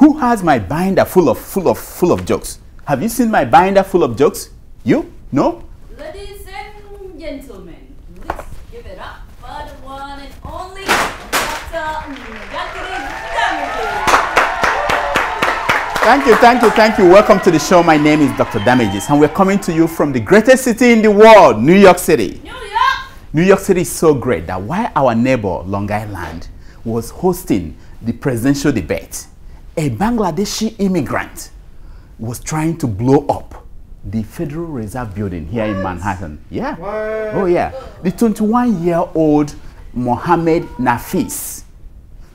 Who has my binder full of jokes? Have you seen my binder full of jokes? You? No? Ladies and gentlemen, let's give it up for the one and only Dr. Thank you. Welcome to the show. My name is Dr. Damages, and we're coming to you from the greatest city in the world, New York City. New York! New York City is so great that while our neighbor, Long Island, was hosting the presidential debate, a Bangladeshi immigrant was trying to blow up the Federal Reserve Building here in Manhattan. Yeah. What? Oh, yeah. The 21-year-old Mohammed Nafis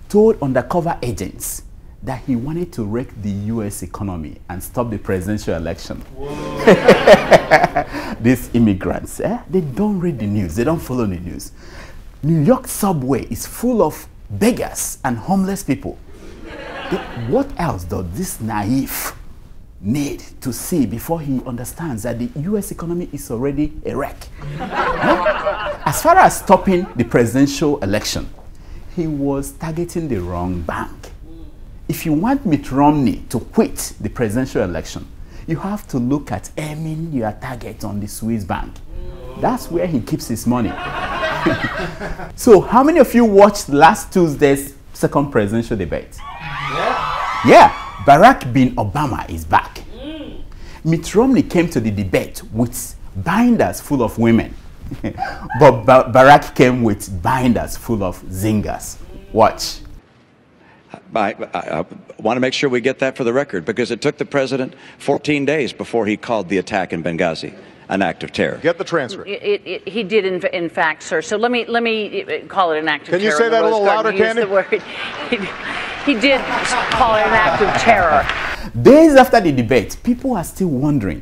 told undercover agents that he wanted to wreck the U.S. economy and stop the presidential election. These immigrants, they don't read the news. They don't follow the news. New York subway is full of beggars and homeless people. What else does this naive need to see before he understands that the U.S. economy is already a wreck? As far as stopping the presidential election, he was targeting the wrong bank. If you want Mitt Romney to quit the presidential election, you have to look at aiming your target on the Swiss bank. That's where he keeps his money. So, how many of you watched last Tuesday's second presidential debate? Yeah, Barack bin Obama is back. Mitt Romney came to the debate with binders full of women. But Barack came with binders full of zingers. Watch. I want to make sure we get that for the record, because it took the president 14 days before he called the attack in Benghazi an act of terror. Get the transcript. He did, in fact, sir. So let me call it an act of terror. Can you say that a little louder, Candy? He did call it an act of terror. Days after the debate, people are still wondering,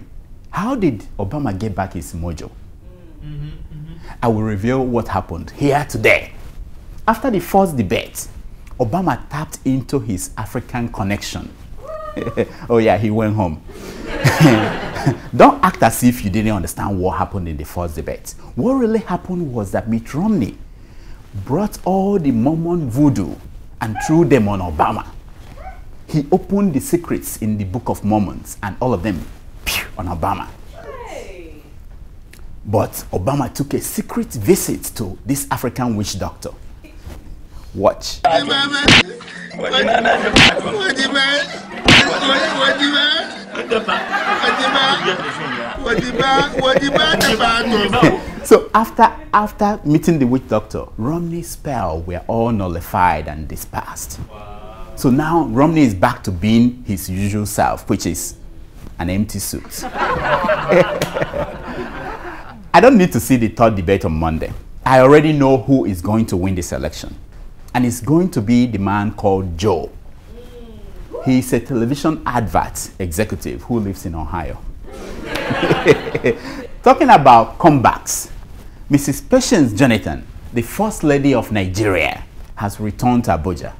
how did Obama get back his mojo? I will reveal what happened here today. After the first debate, Obama tapped into his African connection. Oh yeah, he went home. Don't act as if you didn't understand what happened in the first debate. What really happened was that Mitt Romney brought all the Mormon voodoo and threw them on Obama. He opened the secrets in the Book of Mormons and all of them on Obama. Hey. But Obama took a secret visit to this African witch doctor. Watch. So after meeting the witch doctor, Romney's spell were all nullified and dispersed. Wow. So now Romney is back to being his usual self, which is an empty suit. I don't need to see the third debate on Monday. I already know who is going to win this election. And it's going to be the man called Joe. He's a television advert executive who lives in Ohio. Talking about comebacks, Mrs. Patience Jonathan, the First Lady of Nigeria, has returned to Abuja.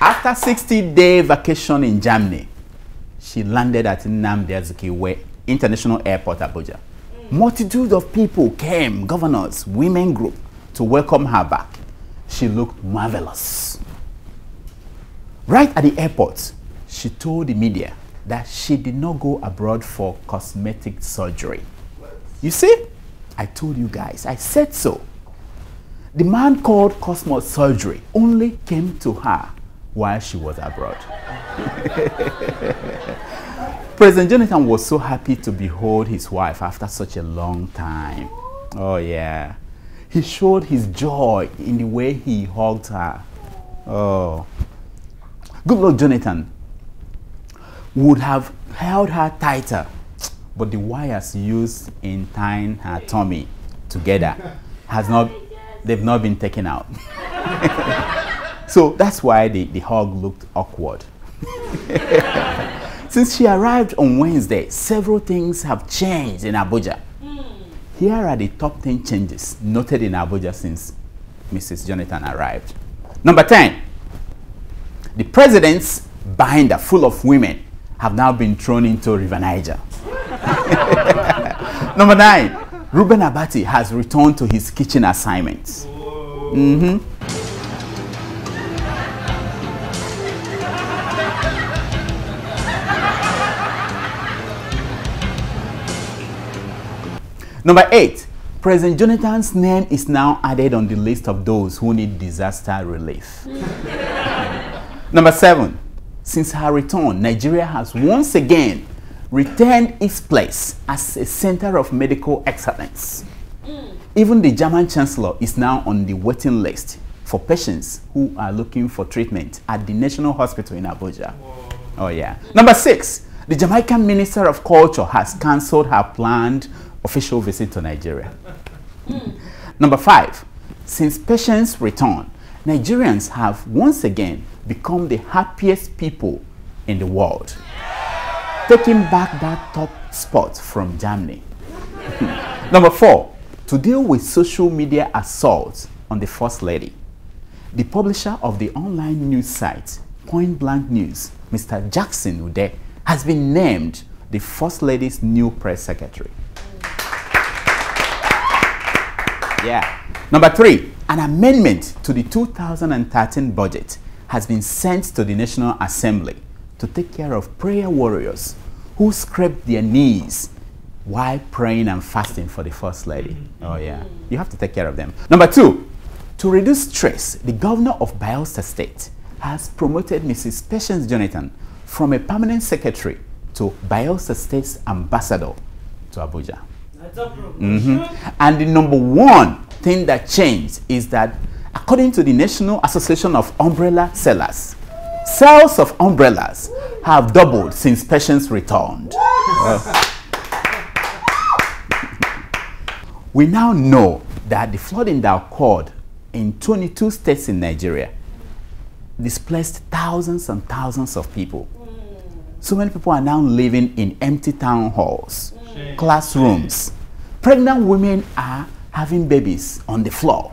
After a 60-day vacation in Germany, she landed at Nnamdi Azikiwe International Airport, Abuja. Multitudes of people came, governors, women group, to welcome her back. She looked marvelous. Right at the airport, she told the media that she did not go abroad for cosmetic surgery. You see? I told you guys, I said so. The man called cosmetic surgery only came to her while she was abroad. President Jonathan was so happy to behold his wife after such a long time. Oh yeah. He showed his joy in the way he hugged her. Oh. Good Lord Jonathan would have held her tighter, but the wires used in tying her tummy together they've not been taken out. So that's why the hug looked awkward. Since she arrived on Wednesday, several things have changed in Abuja. Here are the top 10 changes noted in Abuja since Mrs. Jonathan arrived. Number 10, the president's binder full of women have now been thrown into River Niger. Number 9, Reuben Abati has returned to his kitchen assignments. Number 8, President Jonathan's name is now added on the list of those who need disaster relief. Number 7, since her return, Nigeria has once again retained its place as a center of medical excellence. Even the German Chancellor is now on the waiting list for patients who are looking for treatment at the National Hospital in Abuja. Whoa. Oh yeah. Number 6, the Jamaican Minister of Culture has cancelled her planned official visit to Nigeria. Number 5, since patients' return, Nigerians have once again become the happiest people in the world, taking back that top spot from Germany. Number 4, to deal with social media assaults on the First Lady, the publisher of the online news site Point Blank News, Mr. Jackson Ude, has been named the First Lady's new press secretary. Yeah. Number 3, an amendment to the 2013 budget has been sent to the National Assembly to take care of prayer warriors who scrape their knees while praying and fasting for the First Lady. Oh yeah, you have to take care of them. Number 2, to reduce stress, the governor of Bayelsa State has promoted Mrs. Patience Jonathan from a permanent secretary to Bayelsa State's ambassador to Abuja. And the number 1 thing that changed is that, according to the National Association of Umbrella Sellers, sales of umbrellas have doubled since Patience returned. We now know that the flooding that occurred in 22 states in Nigeria displaced thousands and thousands of people. So many people are now living in empty town halls, classrooms. Pregnant women are having babies on the floor.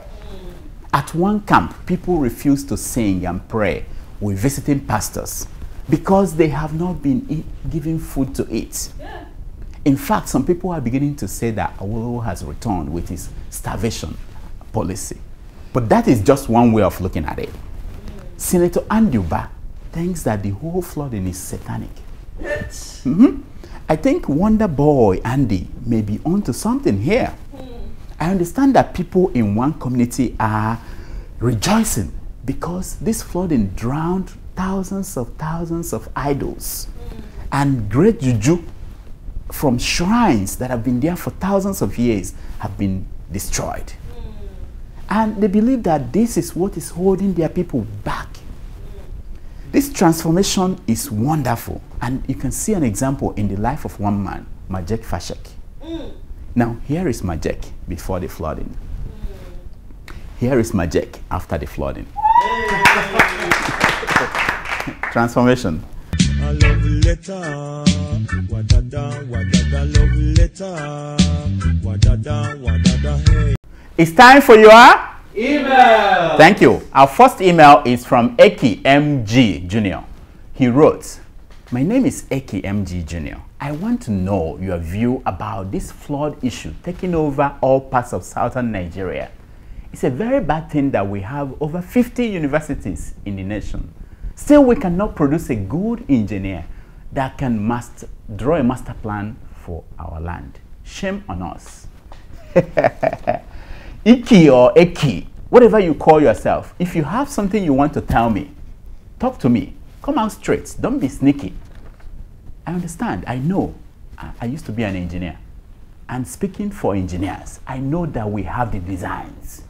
At one camp, people refuse to sing and pray with visiting pastors because they have not been given food to eat. In fact, some people are beginning to say that Awolowo has returned with his starvation policy. But that is just one way of looking at it. Senator Anduba thinks that the whole flooding is satanic. I think Wonder Boy Andy may be onto something here. I understand that people in one community are rejoicing because this flooding drowned thousands of idols and great juju from shrines that have been there for thousands of years have been destroyed. And they believe that this is what is holding their people back. This transformation is wonderful, and you can see an example in the life of one man, Majek Fashek. Now, here is Majek before the flooding. Here is Majek after the flooding. Transformation. A love letter, wadada, wadada, love letter, wadada, wadada, hey. It's time for your email. Thank you. Our first email is from Eki MG Jr. He wrote, "My name is Eki MG Jr. I want to know your view about this flood issue taking over all parts of southern Nigeria. It's a very bad thing that we have over 50 universities in the nation. Still, we cannot produce a good engineer that can draw a master plan for our land. Shame on us." Iki or Eki, whatever you call yourself, if you have something you want to tell me, talk to me. Come out straight. Don't be sneaky. I understand. I know. I used to be an engineer. And speaking for engineers, I know that we have the designs.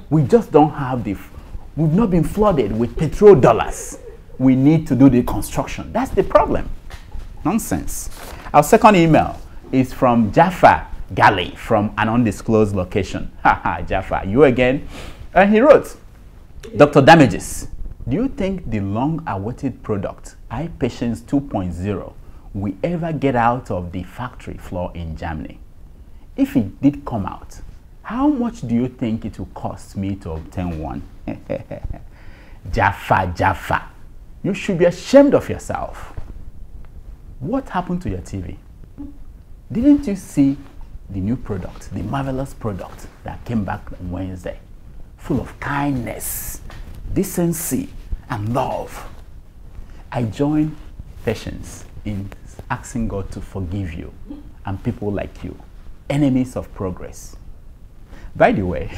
We just don't have we've not been flooded with petrol dollars. We need to do the construction. That's the problem. Nonsense. Our second email is from Jaffa Gali from an undisclosed location. Haha, Jaffa, you again. And he wrote, "Dr. Damages, do you think the long-awaited product, iPatience 2.0, will ever get out of the factory floor in Germany? If it did come out, how much do you think it will cost me to obtain one?" Jaffa, you should be ashamed of yourself. What happened to your TV? Didn't you see the new product, the marvelous product that came back on Wednesday, full of kindness, decency, and love? I join Patience in asking God to forgive you and people like you enemies of progress. By the way,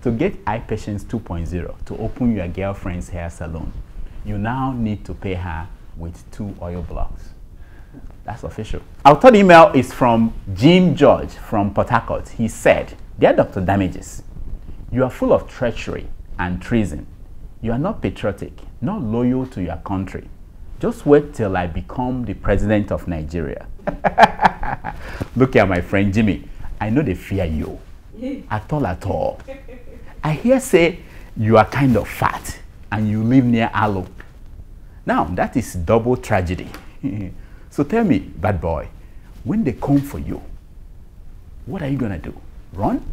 to get Eye Patience 2.0 to open your girlfriend's hair salon, you now need to pay her with 2 oil blocks. That's official. Our third email is from Jim George from Port Harcourt. He said, "Dear Dr. Damages, you are full of treachery and treason. You are not patriotic, not loyal to your country. Just wait till I become the president of Nigeria." Look here, my friend Jimmy. I know they fear you. At all. I hear say you are kind of fat and you live near Alo. Now, that is double tragedy. So tell me, bad boy, when they come for you, what are you going to do? Run?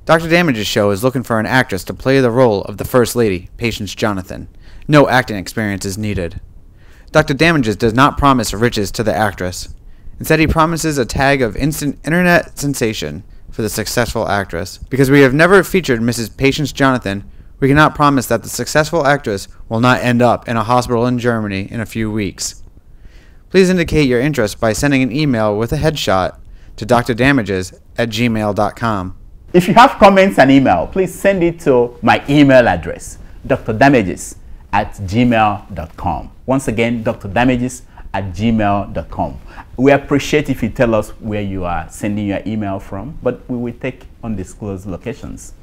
Dr. Damage's show is looking for an actress to play the role of the First Lady, Patience Jonathan. No acting experience is needed. Dr. Damages does not promise riches to the actress. Instead, he promises a tag of instant internet sensation for the successful actress. Because we have never featured Mrs. Patience Jonathan, we cannot promise that the successful actress will not end up in a hospital in Germany in a few weeks. Please indicate your interest by sending an email with a headshot to drdamages@gmail.com. If you have comments and email, please send it to my email address, drdamages@gmail.com. Once again, drdamages@gmail.com. We appreciate if you tell us where you are sending your email from, but we will take undisclosed locations.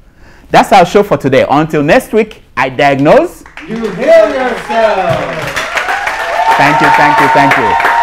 That's our show for today. Until next week, I diagnose. You heal yourself. Thank you.